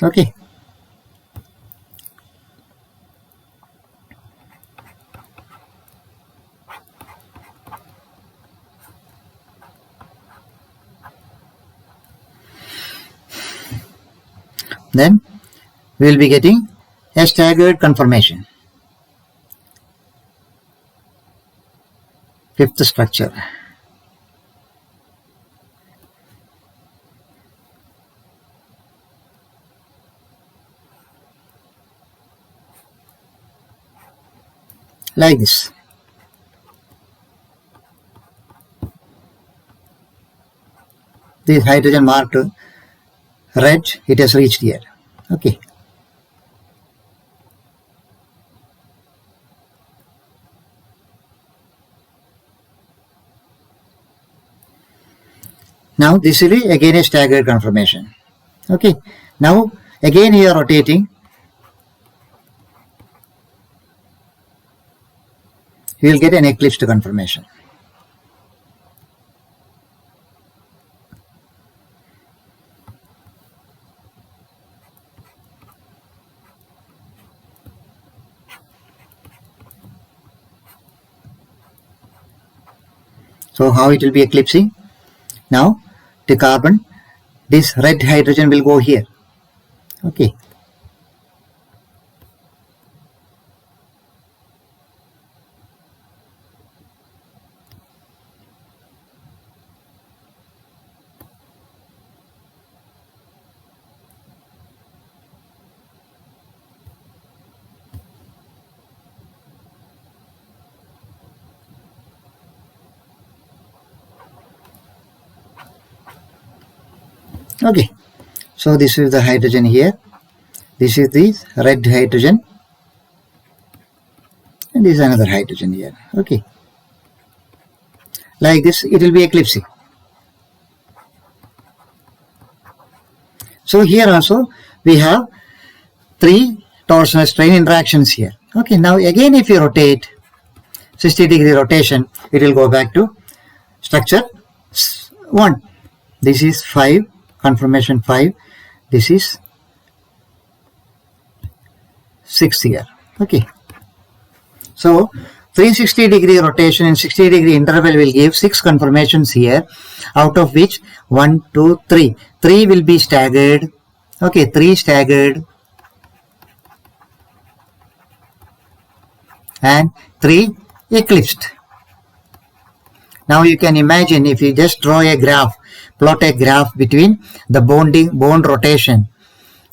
Okay. Then we will be getting a staggered conformation. Fifth structure. Like this. This hydrogen marked red, it has reached here. Okay. Now this will be again a staggered conformation. Okay. Now again you are rotating. You will get an eclipsed conformation. So how it will be eclipsing? Now the carbon, this red hydrogen will go here. Okay. Okay, so this is the hydrogen here, this is the red hydrogen, and this is another hydrogen here. Okay, like this it will be eclipsing. So here also we have 3 torsional strain interactions here. Okay, now again if you rotate 60-degree rotation, it will go back to structure 1. This is 5, conformation 5, this is 6 here. Okay, so 360-degree rotation and 60-degree interval will give 6 conformations here, out of which 1, 2, 3. 3 will be staggered. Okay, 3 staggered and 3 eclipsed. Now you can imagine if you just draw a graph, plot a graph between the bond rotation,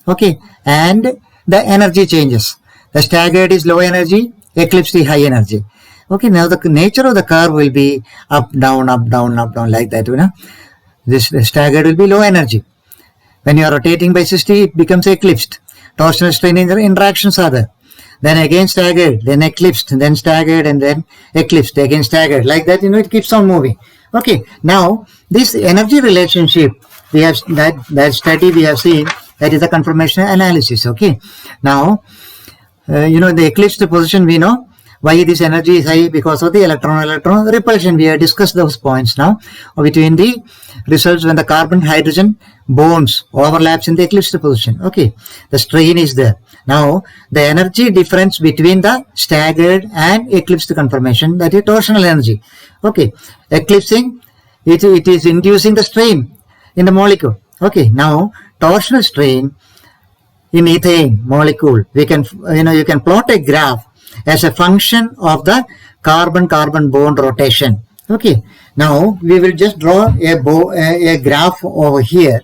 okay, and the energy changes. The staggered is low energy, eclipsed is high energy. Okay, now the nature of the curve will be up, down, up, down, up, down, like that, you know. This staggered will be low energy. When you are rotating by 60, it becomes eclipsed. Torsional strain interactions are there. Then again staggered, then eclipsed, then staggered, and then eclipsed, again staggered. Like that, you know, it keeps on moving. Okay, now this energy relationship, we have that study we have seen, that is the conformational analysis. Okay, now you know the eclipsed position we know Why this energy is high? Because of the electron-electron repulsion. We have discussed those points now between the results when the carbon-hydrogen bonds overlaps in the eclipsed position. Okay, the strain is there. Now, the energy difference between the staggered and eclipsed conformation, that is torsional energy. Okay, eclipsing, it is inducing the strain in the molecule. Okay, now torsional strain in ethane molecule, we can, you can plot a graph as a function of the carbon-carbon bond rotation. Okay, now we will just draw a graph over here.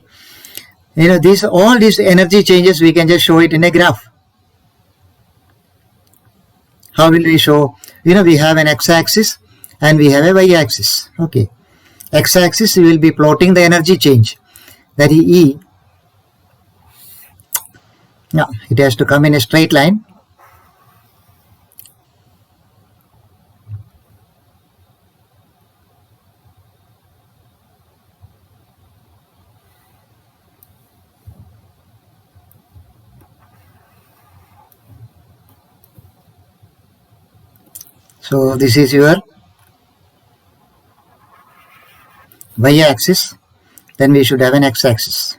All these energy changes, we can just show it in a graph. How will we show? We have an x-axis and we have a y-axis. Okay, x-axis we will be plotting the energy change, that is E. Now it has to come in a straight line. So this is your y-axis, then we should have an x-axis.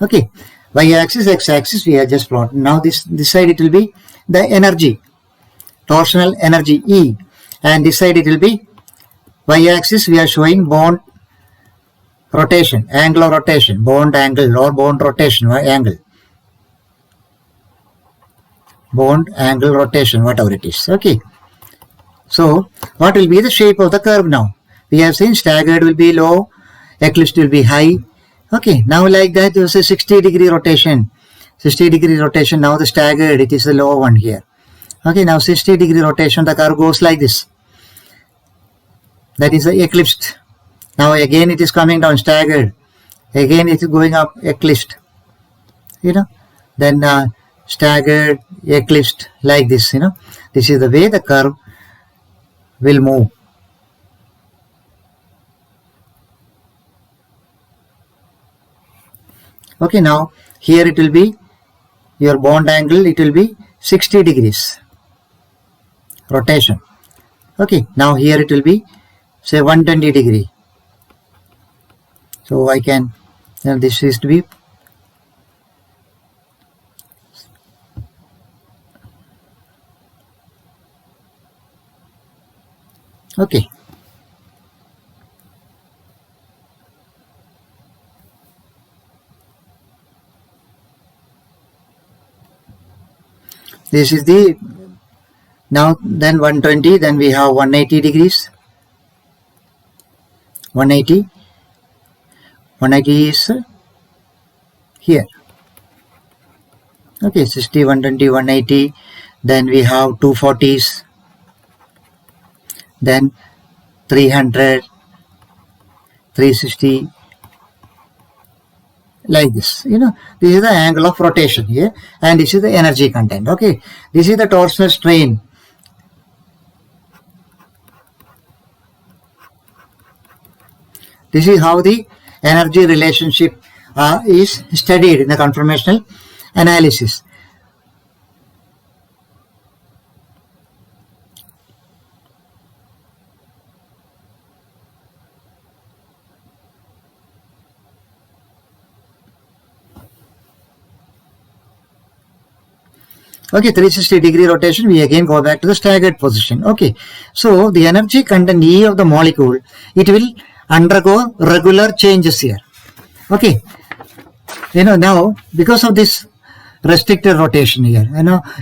Okay, y-axis, x-axis we have just plotted. Now this side it will be the energy, torsional energy E, and this side it will be y-axis, we are showing bond rotation, angular rotation, bond angle or bond rotation angle. Bond angle rotation, whatever it is. Okay, so what will be the shape of the curve now? We have seen staggered will be low, eclipsed will be high. Okay, now like that there is a 60-degree rotation. 60-degree rotation, now the staggered, it is the low one here. Okay, now 60-degree rotation, the curve goes like this. That is the eclipsed. Now again it is coming down, staggered. Again it is going up, eclipsed. Then staggered, eclipsed, like this. This is the way the curve will move. Okay, now here it will be your bond angle, it will be 60 degrees rotation. Okay, now here it will be say 120 degree. So I can, this is to be okay. This is the, now then 120, then we have 180 degrees. 180 is here. Okay, 60, 120, 180. Then we have 240s. Then 300, 360. Like this, this is the angle of rotation here, and this is the energy content. Okay, this is the torsional strain. This is how the energy relationship is studied in the conformational analysis. Okay, 360-degree rotation, we again go back to the staggered position. Okay, so the energy content E of the molecule, it will undergo regular changes here. Okay, now because of this restricted rotation here,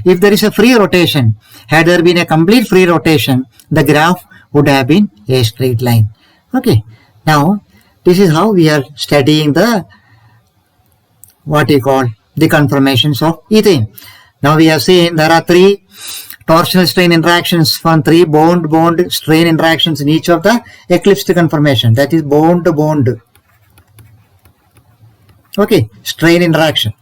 if there is a free rotation, had there been a complete free rotation, the graph would have been a straight line. Okay, now this is how we are studying the, what you call, the conformations of ethane. Now we have seen there are 3 torsional strain interactions from 3 bond-bond strain interactions in each of the eclipsed conformation. That is bond-bond. Okay, strain interaction.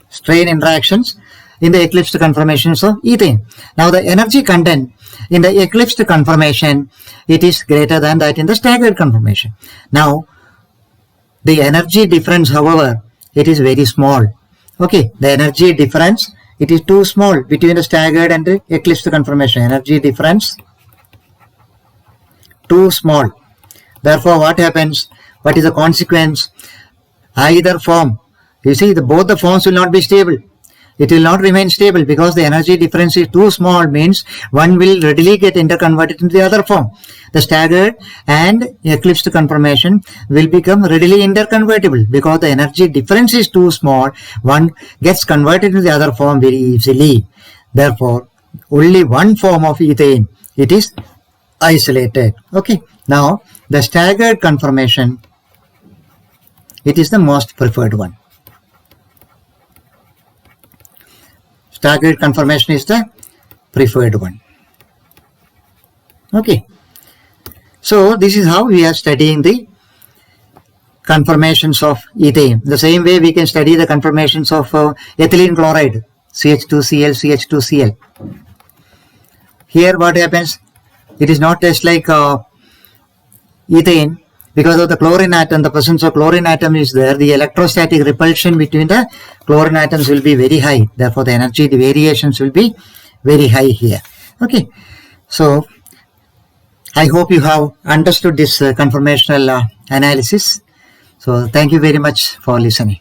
Strain interactions in the eclipsed conformations of ethane. Now the energy content in the eclipsed conformation, it is greater than that in the staggered conformation. Now the energy difference, however, it is very small. Okay, the energy difference, it is too small between the staggered and the eclipsed conformation. Energy difference too small. Therefore, what happens? What is the consequence? Either form, you see, both the forms will not be stable. It will not remain stable because the energy difference is too small, means one will readily get interconverted into the other form. The staggered and eclipsed conformation will become readily interconvertible because the energy difference is too small. One gets converted into the other form very easily. Therefore, only one form of ethane, it is isolated. Okay. Now, the staggered conformation, it is the most preferred one. Staggered conformation is the preferred one. Okay. So this is how we are studying the conformations of ethane. The same way we can study the conformations of ethylene chloride, CH2Cl, CH2Cl. Here what happens? It is not just like ethane. Because of the chlorine atom, the presence of chlorine atom is there, the electrostatic repulsion between the chlorine atoms will be very high. Therefore, the energy, the variations will be very high here. Okay. So, I hope you have understood this conformational analysis. So, thank you very much for listening.